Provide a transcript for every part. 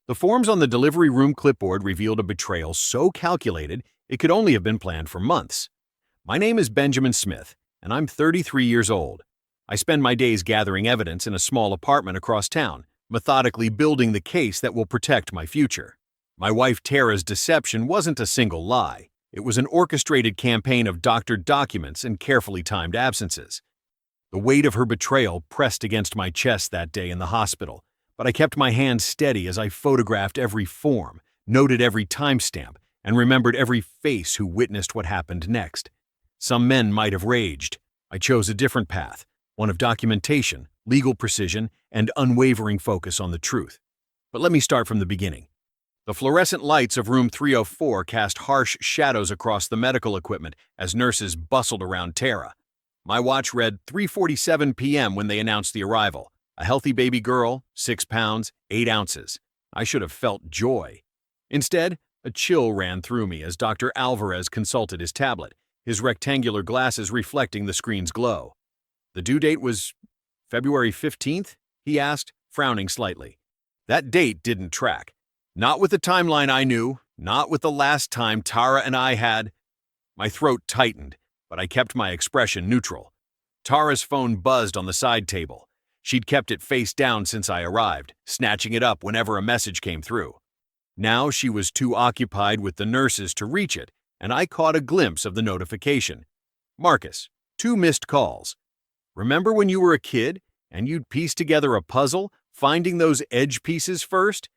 The forms on the delivery room clipboard revealed a betrayal so calculated it could only have been planned for months. My name is Benjamin Smith, and I'm 33 years old. I spend my days gathering evidence in a small apartment across town, methodically building the case that will protect my future. My wife Tara's deception wasn't a single lie. It was an orchestrated campaign of doctored documents and carefully timed absences. The weight of her betrayal pressed against my chest that day in the hospital, but I kept my hand steady as I photographed every form, noted every timestamp, and remembered every face who witnessed what happened next. Some men might have raged. I chose a different path, one of documentation, legal precision, and unwavering focus on the truth. But let me start from the beginning. The fluorescent lights of room 304 cast harsh shadows across the medical equipment as nurses bustled around Tara. My watch read 3:47 p.m. when they announced the arrival. A healthy baby girl, 6 pounds, 8 ounces. I should have felt joy. Instead, a chill ran through me as Dr. Alvarez consulted his tablet, his rectangular glasses reflecting the screen's glow. The due date was February 15th, he asked, frowning slightly. That date didn't track. Not with the timeline I knew, not with the last time Tara and I had. My throat tightened, but I kept my expression neutral. Tara's phone buzzed on the side table. She'd kept it face down since I arrived, snatching it up whenever a message came through. Now she was too occupied with the nurses to reach it, and I caught a glimpse of the notification. Marcus, 2 missed calls. Remember when you were a kid and you'd piece together a puzzle, finding those edge pieces first?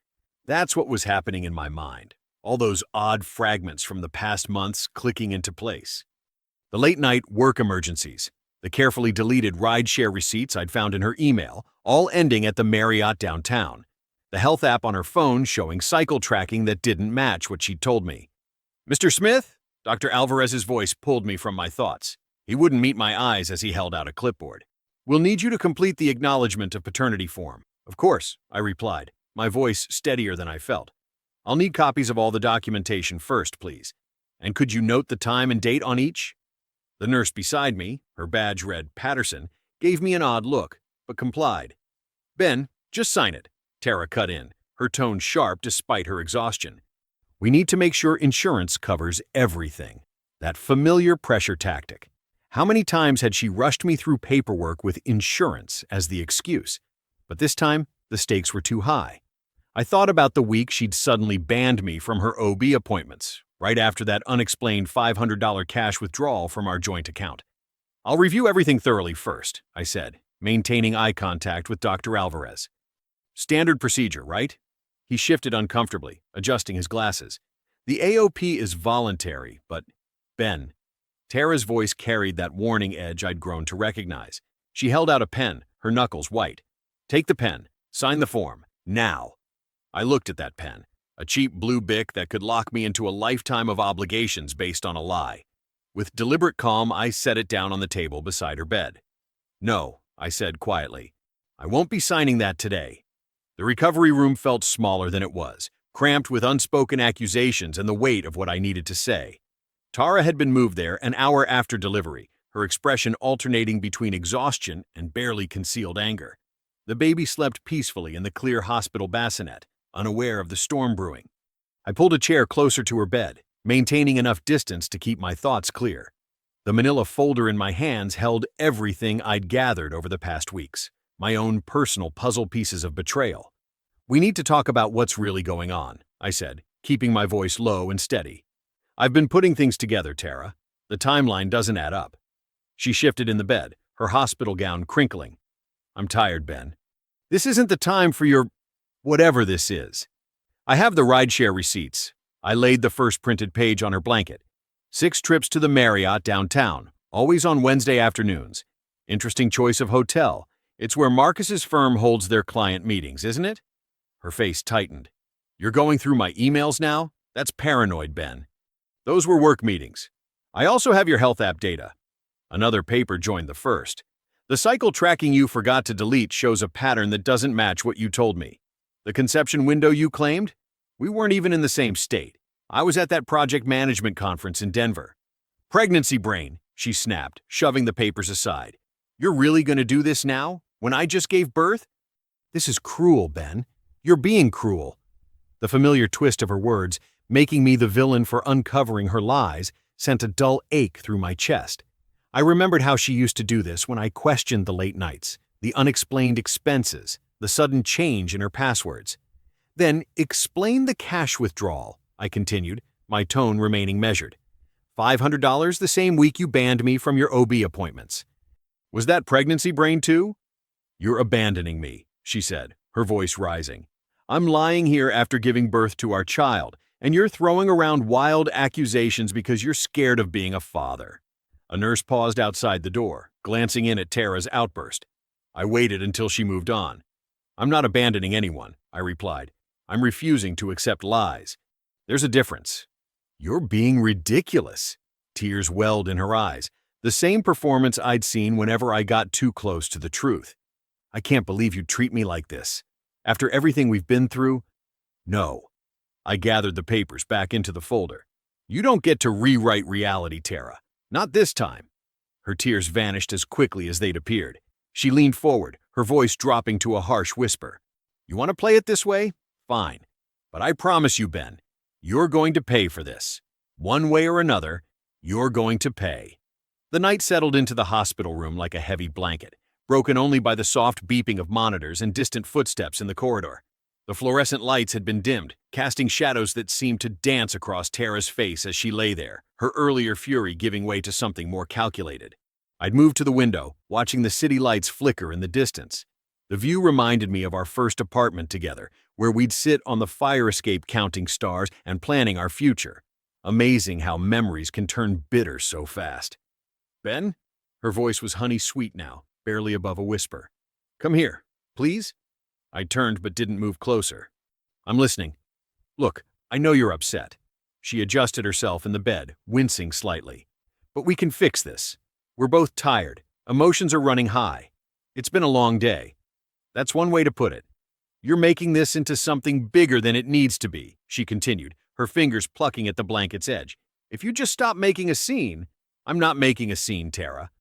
That's what was happening in my mind, all those odd fragments from the past months clicking into place. The late-night work emergencies, the carefully deleted rideshare receipts I'd found in her email, all ending at the Marriott downtown. The health app on her phone showing cycle tracking that didn't match what she'd told me. Mr. Smith? Dr. Alvarez's voice pulled me from my thoughts. He wouldn't meet my eyes as he held out a clipboard. We'll need you to complete the acknowledgement of paternity form. Of course, I replied, my voice steadier than I felt. I'll need copies of all the documentation first, please. And could you note the time and date on each? The nurse beside me, her badge read Patterson, gave me an odd look, but complied. Ben, just sign it, Tara cut in, her tone sharp despite her exhaustion. We need to make sure insurance covers everything. That familiar pressure tactic. How many times had she rushed me through paperwork with insurance as the excuse? But this time, the stakes were too high. I thought about the week she'd suddenly banned me from her OB appointments, right after that unexplained $500 cash withdrawal from our joint account. I'll review everything thoroughly first, I said, maintaining eye contact with Dr. Alvarez. Standard procedure, right? He shifted uncomfortably, adjusting his glasses. The AOP is voluntary, but Ben. Tara's voice carried that warning edge I'd grown to recognize. She held out a pen, her knuckles white. Take the pen. Sign the form. Now. I looked at that pen, a cheap blue Bic that could lock me into a lifetime of obligations based on a lie. With deliberate calm, I set it down on the table beside her bed. No, I said quietly. I won't be signing that today. The recovery room felt smaller than it was, cramped with unspoken accusations and the weight of what I needed to say. Tara had been moved there an hour after delivery, her expression alternating between exhaustion and barely concealed anger. The baby slept peacefully in the clear hospital bassinet, unaware of the storm brewing. I pulled a chair closer to her bed, maintaining enough distance to keep my thoughts clear. The manila folder in my hands held everything I'd gathered over the past weeks, my own personal puzzle pieces of betrayal. We need to talk about what's really going on, I said, keeping my voice low and steady. I've been putting things together, Tara. The timeline doesn't add up. She shifted in the bed, her hospital gown crinkling. I'm tired, Ben. This isn't the time for your whatever this is. I have the rideshare receipts. I laid the first printed page on her blanket. 6 trips to the Marriott downtown, always on Wednesday afternoons. Interesting choice of hotel. It's where Marcus's firm holds their client meetings, isn't it? Her face tightened. You're going through my emails now? That's paranoid, Ben. Those were work meetings. I also have your health app data. Another paper joined the first. The cycle tracking you forgot to delete shows a pattern that doesn't match what you told me. The conception window you claimed? We weren't even in the same state. I was at that project management conference in Denver. Pregnancy brain, she snapped, shoving the papers aside. You're really going to do this now, when I just gave birth? This is cruel, Ben. You're being cruel. The familiar twist of her words, making me the villain for uncovering her lies, sent a dull ache through my chest. I remembered how she used to do this when I questioned the late nights, the unexplained expenses, the sudden change in her passwords. Then, explain the cash withdrawal, I continued, my tone remaining measured. $500 the same week you banned me from your OB appointments. Was that pregnancy brain too? You're abandoning me, she said, her voice rising. I'm lying here after giving birth to our child, and you're throwing around wild accusations because you're scared of being a father. A nurse paused outside the door, glancing in at Tara's outburst. I waited until she moved on. I'm not abandoning anyone, I replied. I'm refusing to accept lies. There's a difference. You're being ridiculous. Tears welled in her eyes, the same performance I'd seen whenever I got too close to the truth. I can't believe you'd treat me like this. After everything we've been through? No. I gathered the papers back into the folder. You don't get to rewrite reality, Tara. Not this time. Her tears vanished as quickly as they'd appeared. She leaned forward, her voice dropping to a harsh whisper. You want to play it this way? Fine. But I promise you, Ben, you're going to pay for this. One way or another, you're going to pay. The night settled into the hospital room like a heavy blanket, broken only by the soft beeping of monitors and distant footsteps in the corridor. The fluorescent lights had been dimmed, casting shadows that seemed to dance across Tara's face as she lay there, her earlier fury giving way to something more calculated. I'd moved to the window, watching the city lights flicker in the distance. The view reminded me of our first apartment together, where we'd sit on the fire escape counting stars and planning our future. Amazing how memories can turn bitter so fast. Ben? Her voice was honey-sweet now, barely above a whisper. Come here, please? I turned but didn't move closer. I'm listening. Look, I know you're upset. She adjusted herself in the bed, wincing slightly. But we can fix this. We're both tired. Emotions are running high. It's been a long day. That's one way to put it. You're making this into something bigger than it needs to be, she continued, her fingers plucking at the blanket's edge. If you just stop making a scene... I'm not making a scene, Tara.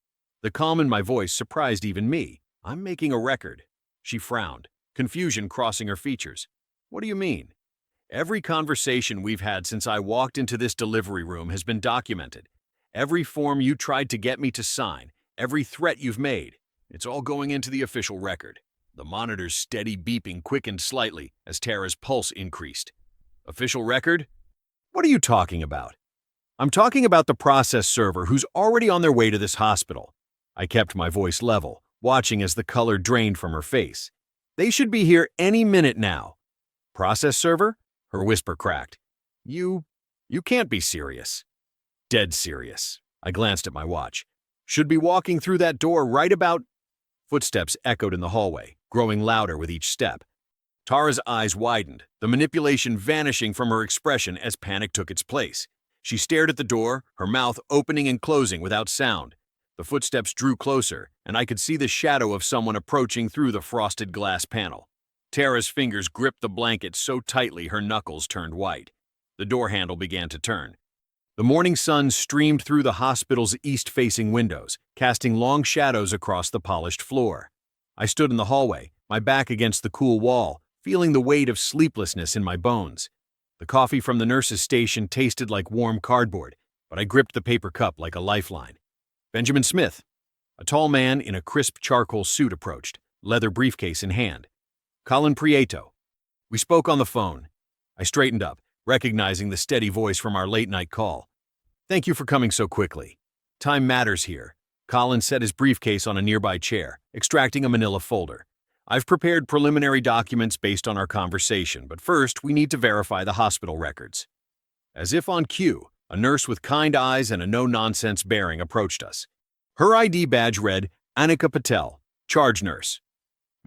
The calm in my voice surprised even me. I'm making a record. She frowned, confusion crossing her features. What do you mean? Every conversation we've had since I walked into this delivery room has been documented. Every form you tried to get me to sign, every threat you've made, it's all going into the official record. The monitor's steady beeping quickened slightly as Tara's pulse increased. Official record? What are you talking about? I'm talking about the process server who's already on their way to this hospital. I kept my voice level, watching as the color drained from her face. They should be here any minute now. Process server? Her whisper cracked. You can't be serious. Dead serious. I glanced at my watch. Should be walking through that door right about... Footsteps echoed in the hallway, growing louder with each step. Tara's eyes widened, the manipulation vanishing from her expression as panic took its place. She stared at the door, her mouth opening and closing without sound. The footsteps drew closer, and I could see the shadow of someone approaching through the frosted glass panel. Tara's fingers gripped the blanket so tightly her knuckles turned white. The door handle began to turn. The morning sun streamed through the hospital's east-facing windows, casting long shadows across the polished floor. I stood in the hallway, my back against the cool wall, feeling the weight of sleeplessness in my bones. The coffee from the nurse's station tasted like warm cardboard, but I gripped the paper cup like a lifeline. Benjamin Smith. A tall man in a crisp charcoal suit approached, leather briefcase in hand. Colin Prieto. We spoke on the phone. I straightened up, recognizing the steady voice from our late-night call. Thank you for coming so quickly. Time matters here. Colin set his briefcase on a nearby chair, extracting a manila folder. I've prepared preliminary documents based on our conversation, but first we need to verify the hospital records. As if on cue, a nurse with kind eyes and a no-nonsense bearing approached us. Her ID badge read, Anika Patel, charge nurse.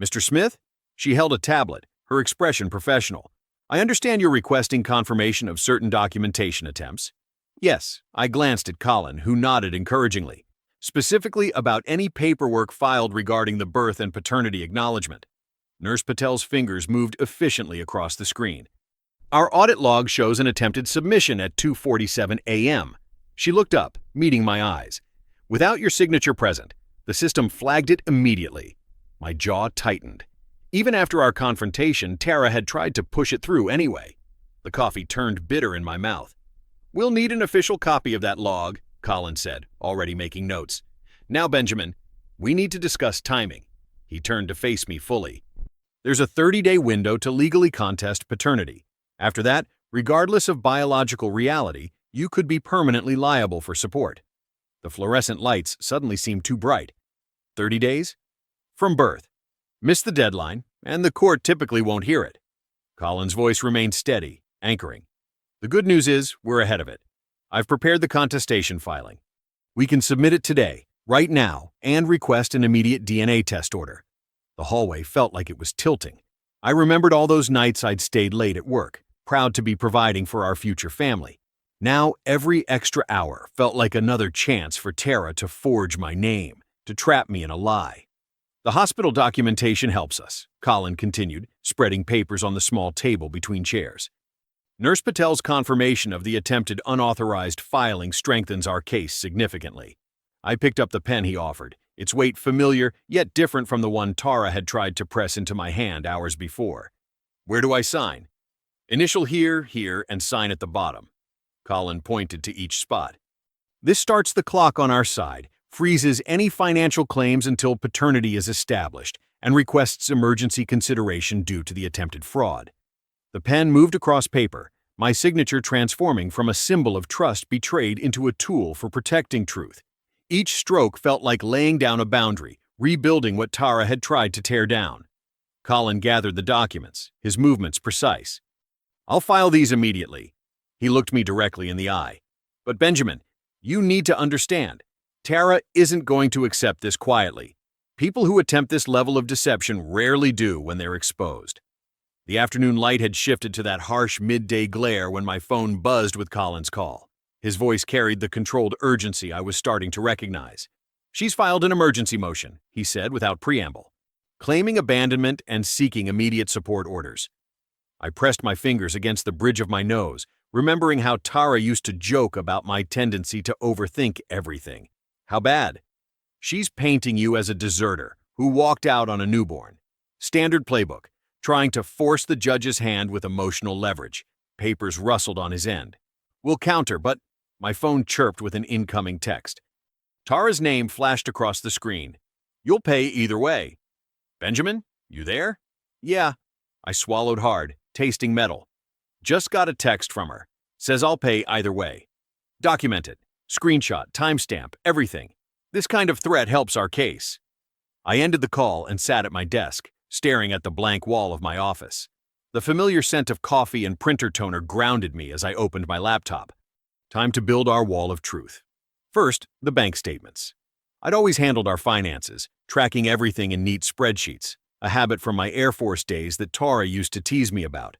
Mr. Smith? She held a tablet, her expression professional. I understand you're requesting confirmation of certain documentation attempts. Yes, I glanced at Colin, who nodded encouragingly. Specifically about any paperwork filed regarding the birth and paternity acknowledgement. Nurse Patel's fingers moved efficiently across the screen. Our audit log shows an attempted submission at 2:47 a.m. She looked up, meeting my eyes. Without your signature present, the system flagged it immediately. My jaw tightened. Even after our confrontation, Tara had tried to push it through anyway. The coffee turned bitter in my mouth. "We'll need an official copy of that log," Colin said, already making notes. "Now, Benjamin, we need to discuss timing." He turned to face me fully. "There's a 30-day window to legally contest paternity. After that, regardless of biological reality, you could be permanently liable for support." The fluorescent lights suddenly seemed too bright. 30 days? From birth. Miss the deadline, and the court typically won't hear it. Colin's voice remained steady, anchoring. "The good news is, we're ahead of it. I've prepared the contestation filing. We can submit it today, right now, and request an immediate DNA test order." The hallway felt like it was tilting. I remembered all those nights I'd stayed late at work, proud to be providing for our future family. Now, every extra hour felt like another chance for Tara to forge my name, to trap me in a lie. "The hospital documentation helps us," Colin continued, spreading papers on the small table between chairs. "Nurse Patel's confirmation of the attempted unauthorized filing strengthens our case significantly." I picked up the pen he offered, its weight familiar yet different from the one Tara had tried to press into my hand hours before. "Where do I sign?" "Initial here, here, and sign at the bottom." Colin pointed to each spot. "This starts the clock on our side, freezes any financial claims until paternity is established, and requests emergency consideration due to the attempted fraud." The pen moved across paper, my signature transforming from a symbol of trust betrayed into a tool for protecting truth. Each stroke felt like laying down a boundary, rebuilding what Tara had tried to tear down. Colin gathered the documents, his movements precise. "I'll file these immediately." He looked me directly in the eye. "But Benjamin, you need to understand. Tara isn't going to accept this quietly. People who attempt this level of deception rarely do when they're exposed." The afternoon light had shifted to that harsh midday glare when my phone buzzed with Colin's call. His voice carried the controlled urgency I was starting to recognize. "She's filed an emergency motion," he said without preamble, "claiming abandonment and seeking immediate support orders." I pressed my fingers against the bridge of my nose, remembering how Tara used to joke about my tendency to overthink everything. "How bad?" "She's painting you as a deserter who walked out on a newborn. Standard playbook, trying to force the judge's hand with emotional leverage." Papers rustled on his end. "We'll counter, but—" My phone chirped with an incoming text. Tara's name flashed across the screen. "You'll pay either way." "Benjamin, you there?" "Yeah." I swallowed hard, tasting metal. "Just got a text from her. Says I'll pay either way. Document it. Screenshot, timestamp, everything. This kind of threat helps our case." I ended the call and sat at my desk, staring at the blank wall of my office. The familiar scent of coffee and printer toner grounded me as I opened my laptop. Time to build our wall of truth. First, the bank statements. I'd always handled our finances, tracking everything in neat spreadsheets, a habit from my Air Force days that Tara used to tease me about.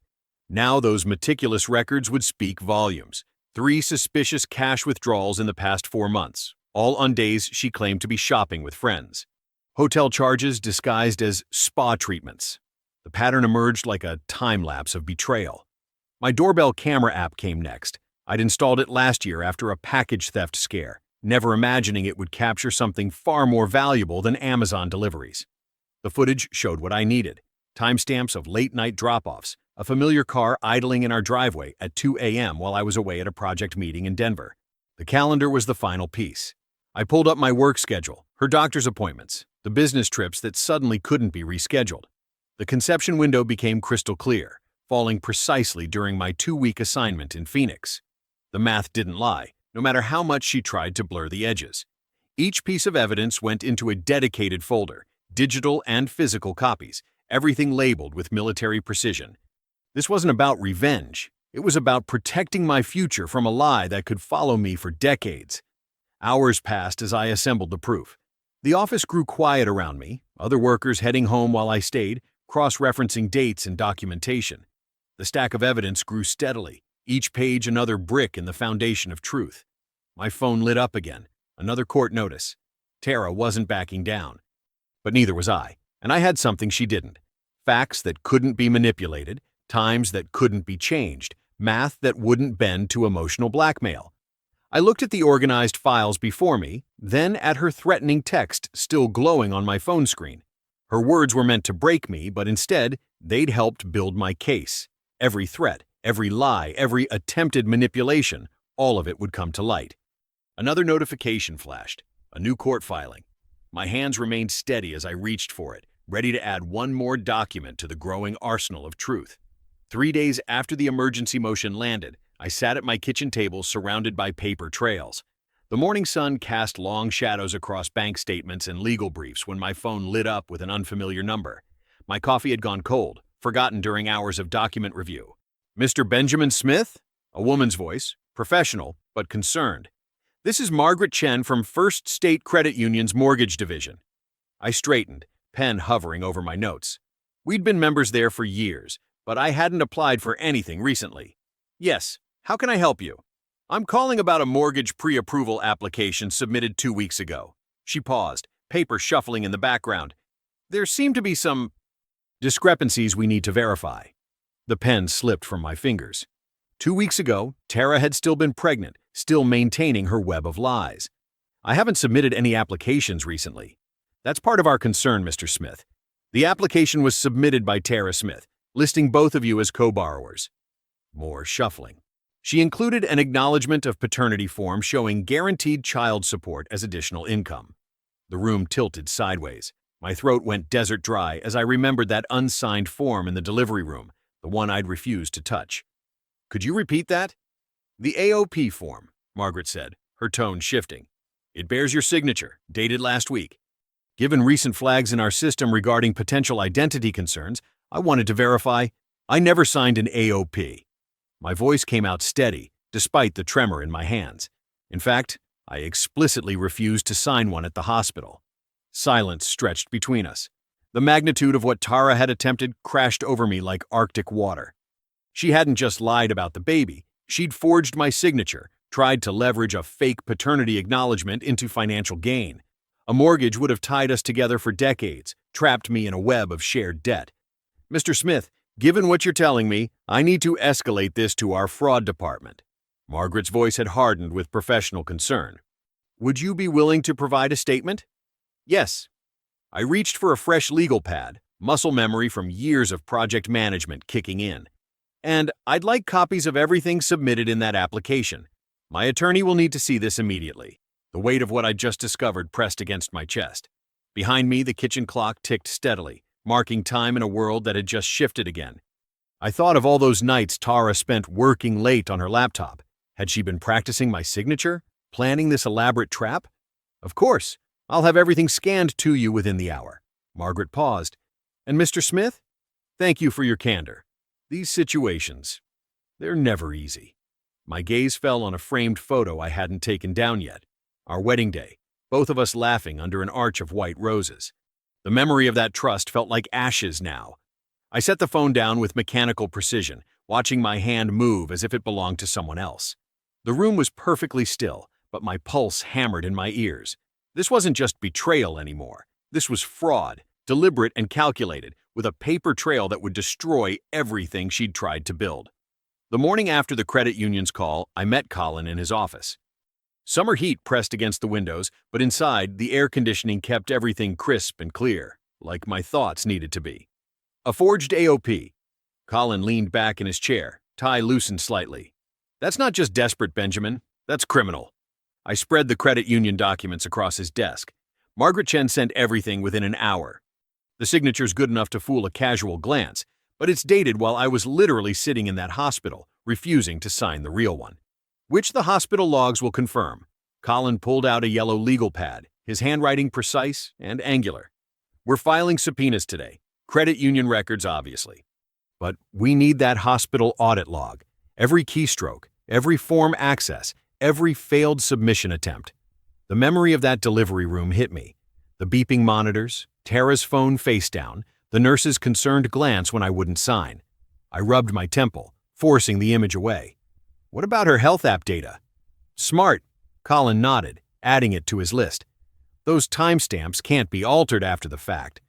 Now those meticulous records would speak volumes. 3 suspicious cash withdrawals in the past 4 months, all on days she claimed to be shopping with friends. Hotel charges disguised as spa treatments. The pattern emerged like a time-lapse of betrayal. My doorbell camera app came next. I'd installed it last year after a package theft scare, never imagining it would capture something far more valuable than Amazon deliveries. The footage showed what I needed: timestamps of late-night drop-offs, a familiar car idling in our driveway at 2 a.m. while I was away at a project meeting in Denver. The calendar was the final piece. I pulled up my work schedule, her doctor's appointments, the business trips that suddenly couldn't be rescheduled. The conception window became crystal clear, falling precisely during my 2-week assignment in Phoenix. The math didn't lie, no matter how much she tried to blur the edges. Each piece of evidence went into a dedicated folder, digital and physical copies, everything labeled with military precision. This wasn't about revenge. It was about protecting my future from a lie that could follow me for decades. Hours passed as I assembled the proof. The office grew quiet around me, other workers heading home while I stayed, cross-referencing dates and documentation. The stack of evidence grew steadily, each page another brick in the foundation of truth. My phone lit up again, another court notice. Tara wasn't backing down. But neither was I, and I had something she didn't. Facts that couldn't be manipulated, times that couldn't be changed, math that wouldn't bend to emotional blackmail. I looked at the organized files before me, then at her threatening text still glowing on my phone screen. Her words were meant to break me, but instead, they'd helped build my case. Every threat, Every lie, every attempted manipulation, all of it would come to light. Another notification flashed, a new court filing. My hands remained steady as I reached for it, ready to add one more document to the growing arsenal of truth. 3 days after the emergency motion landed, I sat at my kitchen table surrounded by paper trails. The morning sun cast long shadows across bank statements and legal briefs when my phone lit up with an unfamiliar number. My coffee had gone cold, forgotten during hours of document review. "Mr. Benjamin Smith?" A woman's voice, professional but concerned. "This is Margaret Chen from First State Credit Union's Mortgage Division." I straightened, pen hovering over my notes. We'd been members there for years, but I hadn't applied for anything recently. "Yes, how can I help you?" "I'm calling about a mortgage pre-approval application submitted 2 weeks ago." She paused, paper shuffling in the background. "There seem to be some discrepancies we need to verify." The pen slipped from my fingers. 2 weeks ago, Tara had still been pregnant, still maintaining her web of lies. "I haven't submitted any applications recently." "That's part of our concern, Mr. Smith. The application was submitted by Tara Smith, listing both of you as co-borrowers." More shuffling. She included an acknowledgement of paternity form showing guaranteed child support as additional income. The room tilted sideways. My throat went desert dry as I remembered that unsigned form in the delivery room, the one I'd refused to touch. "Could you repeat that?" "The AOP form," Margaret said, her tone shifting. "It bears your signature, dated last week. Given recent flags in our system regarding potential identity concerns, I wanted to verify I never signed an AOP." My voice came out steady, despite the tremor in my hands. In fact, I explicitly refused to sign one at the hospital. Silence stretched between us. The magnitude of what Tara had attempted crashed over me like Arctic water. She hadn't just lied about the baby, she'd forged my signature, tried to leverage a fake paternity acknowledgement into financial gain. A mortgage would have tied us together for decades, trapped me in a web of shared debt. "Mr. Smith, given what you're telling me, I need to escalate this to our fraud department." Margaret's voice had hardened with professional concern. "Would you be willing to provide a statement?" "Yes." I reached for a fresh legal pad, muscle memory from years of project management kicking in. "And I'd like copies of everything submitted in that application. My attorney will need to see this immediately." The weight of what I'd just discovered pressed against my chest. Behind me, the kitchen clock ticked steadily, marking time in a world that had just shifted again. I thought of all those nights Tara spent working late on her laptop. Had she been practicing my signature? Planning this elaborate trap? "Of course, I'll have everything scanned to you within the hour." Margaret paused. "And Mr. Smith? Thank you for your candor. These situations, they're never easy." My gaze fell on a framed photo I hadn't taken down yet. Our wedding day, both of us laughing under an arch of white roses. The memory of that trust felt like ashes now. I set the phone down with mechanical precision, watching my hand move as if it belonged to someone else. The room was perfectly still, but my pulse hammered in my ears. This wasn't just betrayal anymore. This was fraud, deliberate and calculated, with a paper trail that would destroy everything she'd tried to build. The morning after the credit union's call, I met Colin in his office. Summer heat pressed against the windows, but inside, the air conditioning kept everything crisp and clear, like my thoughts needed to be. "A forged AOP." Colin leaned back in his chair, tie loosened slightly. "That's not just desperate, Benjamin. That's criminal." I spread the credit union documents across his desk. Margaret Chen sent everything within an hour. The signature's good enough to fool a casual glance, but it's dated while I was literally sitting in that hospital, refusing to sign the real one. "Which the hospital logs will confirm." Colin pulled out a yellow legal pad, his handwriting precise and angular. "We're filing subpoenas today. Credit union records, obviously. But we need that hospital audit log. Every keystroke, every form access, every failed submission attempt." The memory of that delivery room hit me. The beeping monitors, Tara's phone face down, the nurse's concerned glance when I wouldn't sign. I rubbed my temple, forcing the image away. "What about her health app data?" "Smart," Colin nodded, adding it to his list. "Those timestamps can't be altered after the fact.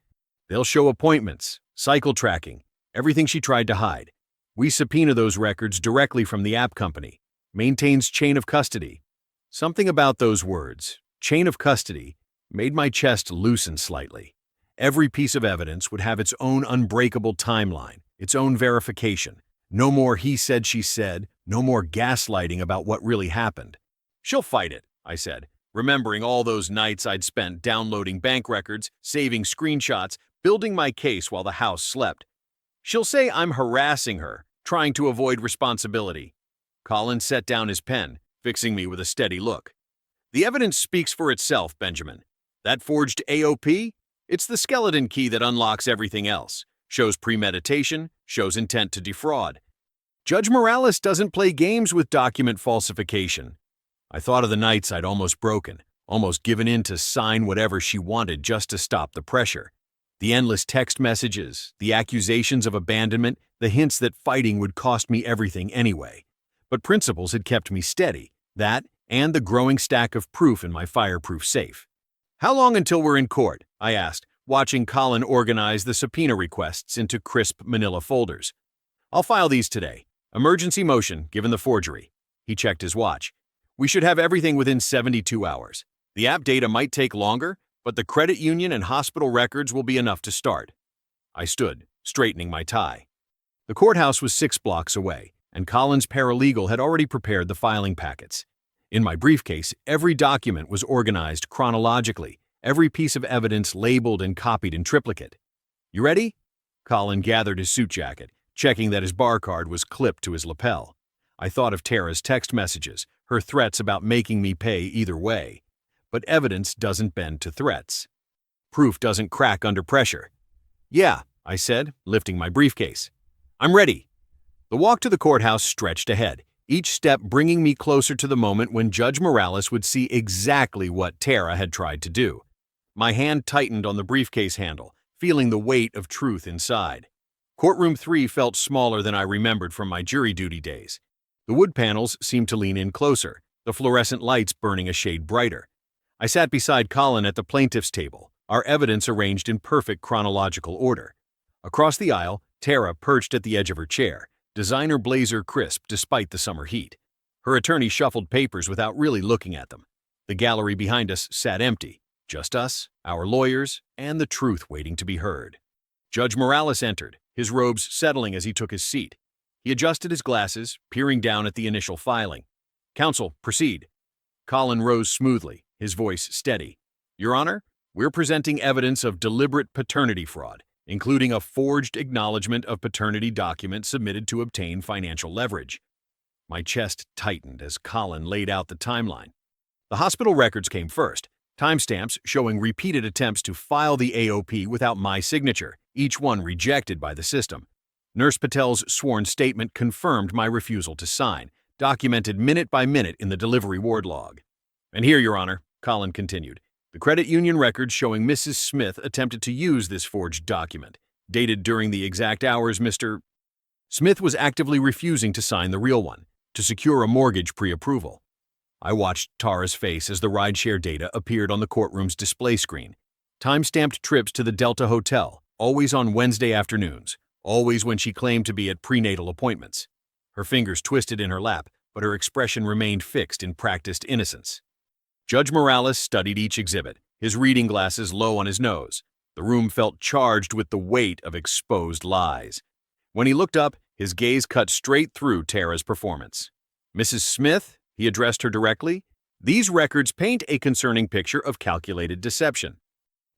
They'll show appointments, cycle tracking, everything she tried to hide. We subpoena those records directly from the app company. Maintains chain of custody." Something about those words, chain of custody, made my chest loosen slightly. Every piece of evidence would have its own unbreakable timeline, its own verification, No more he said, she said, no more gaslighting about what really happened. She'll fight it, I said, remembering all those nights I'd spent downloading bank records, saving screenshots, building my case while the house slept. She'll say I'm harassing her, trying to avoid responsibility. Colin set down his pen, fixing me with a steady look. The evidence speaks for itself, Benjamin. That forged AOP? It's the skeleton key that unlocks everything else. Shows premeditation, shows intent to defraud. Judge Morales doesn't play games with document falsification. I thought of the nights I'd almost broken, almost given in to sign whatever she wanted just to stop the pressure. The endless text messages, the accusations of abandonment, the hints that fighting would cost me everything anyway. But principles had kept me steady, that and the growing stack of proof in my fireproof safe. How long until we're in court? I asked, watching Colin organize the subpoena requests into crisp manila folders. I'll file these today. Emergency motion, given the forgery. He checked his watch. We should have everything within 72 hours. The app data might take longer, but the credit union and hospital records will be enough to start. I stood, straightening my tie. The courthouse was 6 blocks away, and Colin's paralegal had already prepared the filing packets. In my briefcase, every document was organized chronologically, every piece of evidence labeled and copied in triplicate. You ready? Colin gathered his suit jacket, checking that his bar card was clipped to his lapel. I thought of Tara's text messages, her threats about making me pay either way. But evidence doesn't bend to threats. Proof doesn't crack under pressure. Yeah, I said, lifting my briefcase. I'm ready. The walk to the courthouse stretched ahead, each step bringing me closer to the moment when Judge Morales would see exactly what Tara had tried to do. My hand tightened on the briefcase handle, feeling the weight of truth inside. Courtroom 3 felt smaller than I remembered from my jury duty days. The wood panels seemed to lean in closer, the fluorescent lights burning a shade brighter. I sat beside Colin at the plaintiff's table, our evidence arranged in perfect chronological order. Across the aisle, Tara perched at the edge of her chair, designer blazer crisp despite the summer heat. Her attorney shuffled papers without really looking at them. The gallery behind us sat empty, just us, our lawyers, and the truth waiting to be heard. Judge Morales entered, his robes settling as he took his seat. He adjusted his glasses, peering down at the initial filing. Counsel, proceed. Colin rose smoothly, his voice steady. Your Honor, we're presenting evidence of deliberate paternity fraud, including a forged acknowledgement of paternity document submitted to obtain financial leverage. My chest tightened as Colin laid out the timeline. The hospital records came first, timestamps showing repeated attempts to file the AOP without my signature, each one rejected by the system. Nurse Patel's sworn statement confirmed my refusal to sign, documented minute by minute in the delivery ward log. And here, Your Honor, Colin continued, the credit union records showing Mrs. Smith attempted to use this forged document, dated during the exact hours Mr. Smith was actively refusing to sign the real one, to secure a mortgage pre-approval. I watched Tara's face as the rideshare data appeared on the courtroom's display screen. Time-stamped trips to the Delta Hotel, always on Wednesday afternoons, always when she claimed to be at prenatal appointments. Her fingers twisted in her lap, but her expression remained fixed in practiced innocence. Judge Morales studied each exhibit, his reading glasses low on his nose. The room felt charged with the weight of exposed lies. When he looked up, his gaze cut straight through Tara's performance. Mrs. Smith, he addressed her directly, these records paint a concerning picture of calculated deception.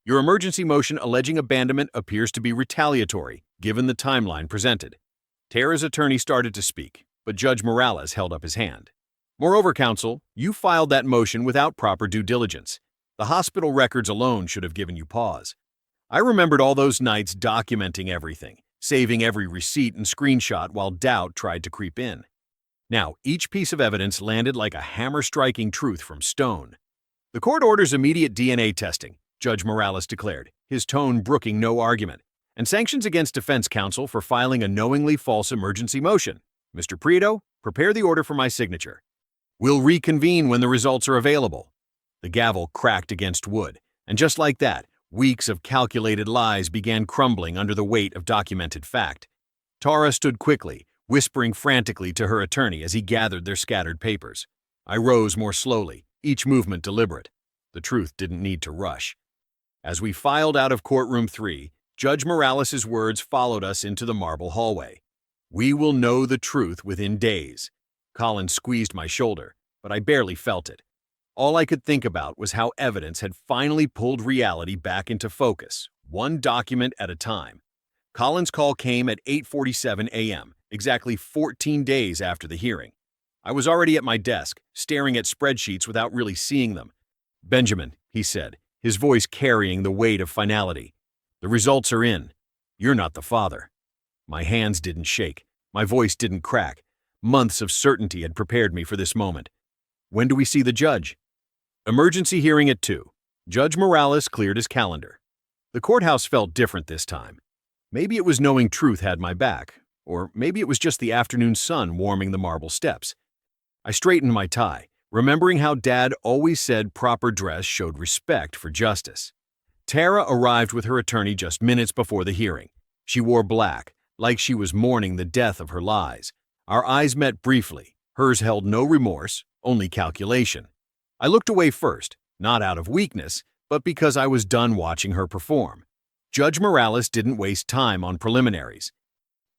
Your emergency motion alleging abandonment appears to be retaliatory, given the timeline presented. Tara's attorney started to speak, but Judge Morales held up his hand. Moreover, counsel, you filed that motion without proper due diligence. The hospital records alone should have given you pause. I remembered all those nights documenting everything, saving every receipt and screenshot while doubt tried to creep in. Now, each piece of evidence landed like a hammer-striking truth from stone. The court orders immediate DNA testing, Judge Morales declared, his tone brooking no argument, and sanctions against defense counsel for filing a knowingly false emergency motion. Mr. Prieto, prepare the order for my signature. We'll reconvene when the results are available. The gavel cracked against wood, and just like that, weeks of calculated lies began crumbling under the weight of documented fact. Tara stood quickly, whispering frantically to her attorney as he gathered their scattered papers. I rose more slowly, each movement deliberate. The truth didn't need to rush. As we filed out of courtroom 3, Judge Morales' words followed us into the marble hallway. We will know the truth within days. Collins squeezed my shoulder, but I barely felt it. All I could think about was how evidence had finally pulled reality back into focus, one document at a time. Collins' call came at 8:47 a.m., exactly 14 days after the hearing. I was already at my desk, staring at spreadsheets without really seeing them. "Benjamin," he said, his voice carrying the weight of finality. "The results are in. You're not the father." My hands didn't shake. My voice didn't crack. Months of certainty had prepared me for this moment. "When do we see the judge?" "Emergency hearing at 2. Judge Morales cleared his calendar." The courthouse felt different this time. Maybe it was knowing truth had my back, or maybe it was just the afternoon sun warming the marble steps. I straightened my tie, remembering how Dad always said proper dress showed respect for justice. Tara arrived with her attorney just minutes before the hearing. She wore black, like she was mourning the death of her lies. Our eyes met briefly. Hers held no remorse, only calculation. I looked away first, not out of weakness, but because I was done watching her perform. Judge Morales didn't waste time on preliminaries.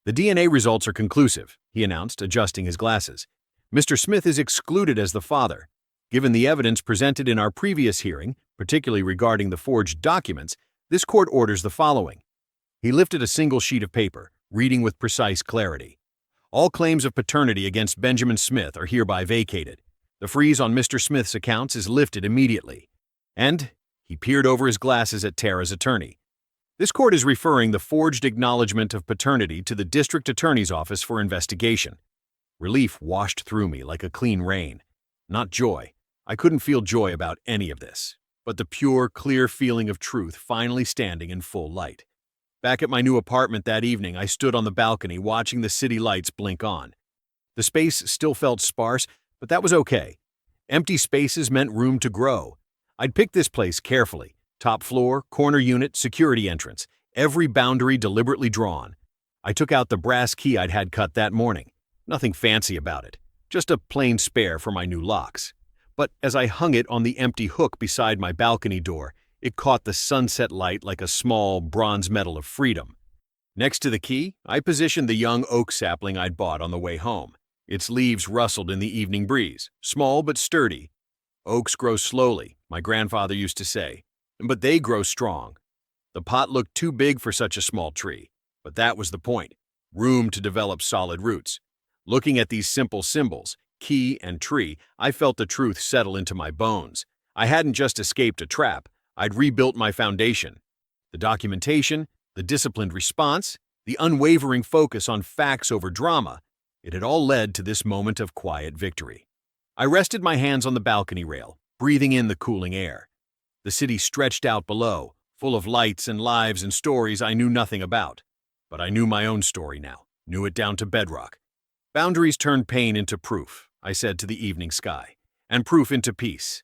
"The DNA results are conclusive," he announced, adjusting his glasses. "Mr. Smith is excluded as the father. Given the evidence presented in our previous hearing, particularly regarding the forged documents, this court orders the following." He lifted a single sheet of paper, reading with precise clarity. "All claims of paternity against Benjamin Smith are hereby vacated. The freeze on Mr. Smith's accounts is lifted immediately." And he peered over his glasses at Tara's attorney. "This court is referring the forged acknowledgement of paternity to the district attorney's office for investigation." Relief washed through me like a clean rain. Not joy. I couldn't feel joy about any of this, but the pure, clear feeling of truth finally standing in full light. Back at my new apartment that evening, I stood on the balcony watching the city lights blink on. The space still felt sparse, but that was okay. Empty spaces meant room to grow. I'd picked this place carefully. Top floor, corner unit, security entrance. Every boundary deliberately drawn. I took out the brass key I'd had cut that morning. Nothing fancy about it. Just a plain spare for my new locks. But as I hung it on the empty hook beside my balcony door, it caught the sunset light like a small bronze medal of freedom. Next to the key, I positioned the young oak sapling I'd bought on the way home. Its leaves rustled in the evening breeze, small but sturdy. "Oaks grow slowly," my grandfather used to say, "but they grow strong." The pot looked too big for such a small tree, but that was the point. Room to develop solid roots. Looking at these simple symbols, key and tree, I felt the truth settle into my bones. I hadn't just escaped a trap, I'd rebuilt my foundation. The documentation, the disciplined response, the unwavering focus on facts over drama, it had all led to this moment of quiet victory. I rested my hands on the balcony rail, breathing in the cooling air. The city stretched out below, full of lights and lives and stories I knew nothing about. But I knew my own story now, knew it down to bedrock. "Boundaries turn pain into proof," I said to the evening sky, "and proof into peace.